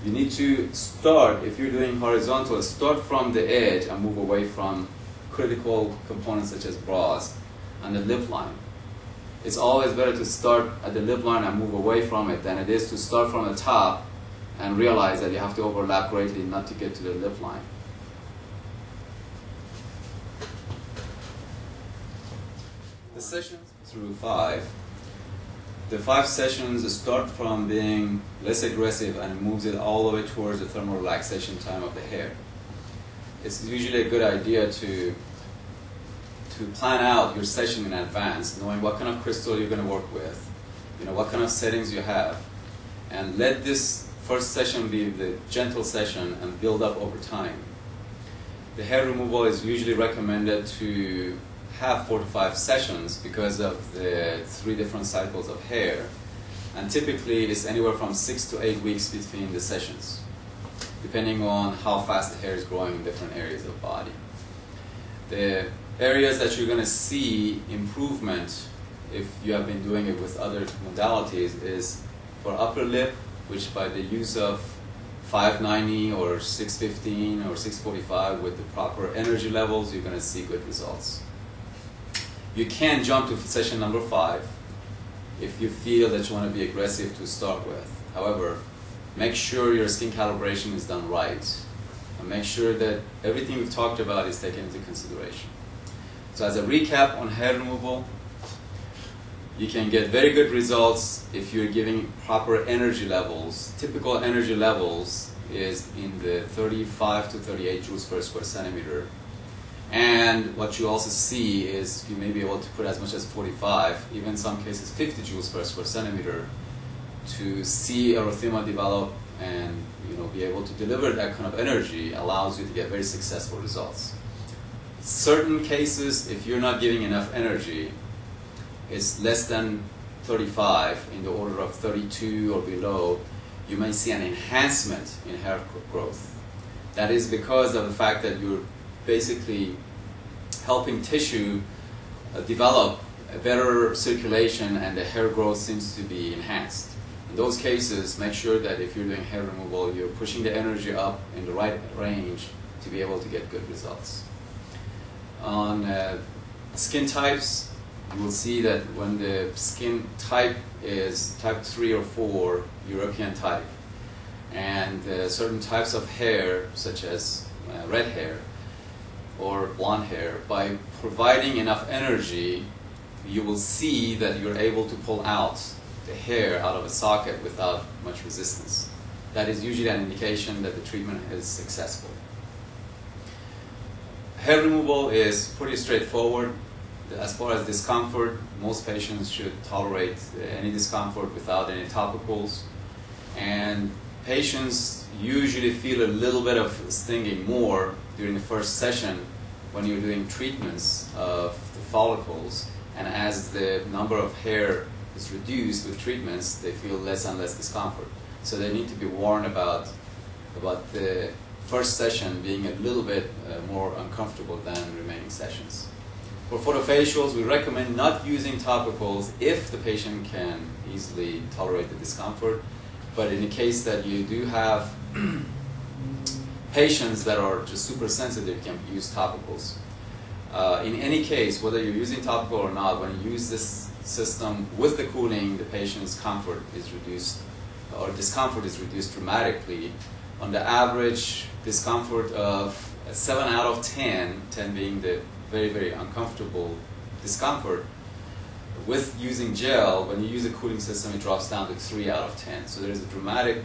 You need to start, if you're doing horizontal, start from the edge and move away from critical components such as bras and the lip line. It's always better to start at the lip line and move away from it than it is to start from the top and realize that you have to overlap greatly not to get to the lip line. The sessions through 5. The 5 sessions start from being less aggressive and moves it all the way towards the thermal relaxation time of the hair. It's usually a good idea to plan out your session in advance, knowing what kind of crystal you're going to work with, what kind of settings you have, and let this first session be the gentle session and build up over time. The hair removal is usually recommended to have 4 to 5 sessions because of the 3 different cycles of hair, and typically it's anywhere from 6 to 8 weeks between the sessions, depending on how fast the hair is growing in different areas of the body. The areas that you're going to see improvement if you have been doing it with other modalities is for upper lip, which by the use of 590 or 615 or 645 with the proper energy levels, you're going to see good results. You can jump to session number 5 if you feel that you want to be aggressive to start with. However, make sure your skin calibration is done right, and make sure that everything we've talked about is taken into consideration. So as a recap on hair removal, you can get very good results if you're giving proper energy levels. Typical energy levels is in the 35 to 38 joules per square centimeter. And what you also see is you may be able to put as much as 45, even in some cases 50 joules per square centimeter, to see erythema develop and be able to deliver that kind of energy allows you to get very successful results. Certain cases, if you're not giving enough energy, it's less than 35, in the order of 32 or below, you may see an enhancement in hair growth. That is because of the fact that you're basically helping tissue develop a better circulation, and the hair growth seems to be enhanced. In those cases, make sure that if you're doing hair removal, you're pushing the energy up in the right range to be able to get good results. On skin types, you will see that when the skin type is type 3 or 4, European type, and certain types of hair, such as red hair or blonde hair, by providing enough energy, you will see that you're able to pull out the hair out of a socket without much resistance. That is usually an indication that the treatment is successful. Hair removal is pretty straightforward. As far as discomfort, most patients should tolerate any discomfort without any topicals. And patients usually feel a little bit of stinging more during the first session when you're doing treatments of the follicles. And as the number of hair is reduced with treatments, they feel less and less discomfort. So they need to be warned about the first session being a little bit more uncomfortable than remaining sessions. For photofacials, we recommend not using topicals if the patient can easily tolerate the discomfort. But in the case that you do have patients that are just super sensitive, you can use topicals. In any case, whether you're using topical or not, when you use this system with the cooling, the patient's comfort is reduced, or discomfort is reduced dramatically. On the average discomfort of 7 out of 10, 10 being the very, very uncomfortable discomfort, with using gel, when you use a cooling system, it drops down to 3 out of 10. So there's a dramatic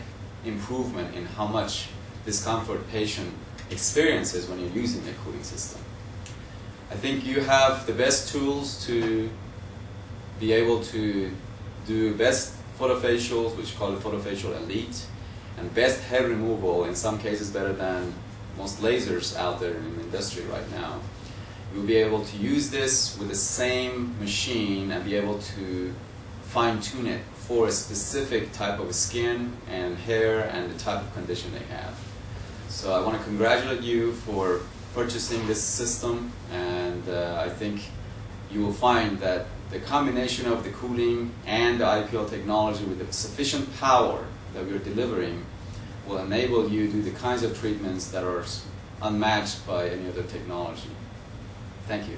improvement in how much discomfort patient experiences when you're using a cooling system. I think you have the best tools to be able to do best photofacials, which call it photofacial elite, and best hair removal, in some cases better than most lasers out there in the industry right now. You'll be able to use this with the same machine and be able to fine-tune it for a specific type of skin and hair and the type of condition they have. So I want to congratulate you for purchasing this system, and I think you will find that the combination of the cooling and the IPL technology with the sufficient power that we're delivering will enable you to do the kinds of treatments that are unmatched by any other technology. Thank you.